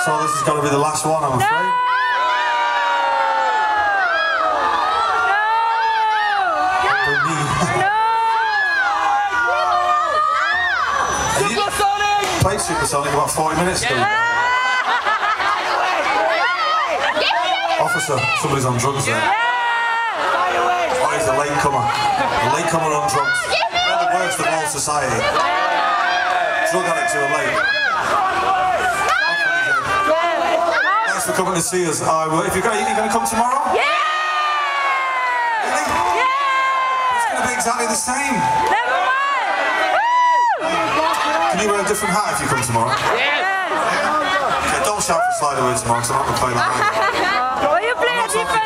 So this has got to be the last one, I'm afraid. Played Supersonic about 40 minutes ago. Officer, somebody's on drugs there. Oh, he's a latecomer. A latecomer on drugs. They're the worst of all society. Drug addicts who are late. Thanks for coming to see us. If you're going to come tomorrow? Yeah! Really? Yeah! It's going to be exactly the same. Never mind! Can you wear a different hat if you come tomorrow? Yes! Okay, don't shout for Slide Away tomorrow, because I'm not going to play that. Will you play a different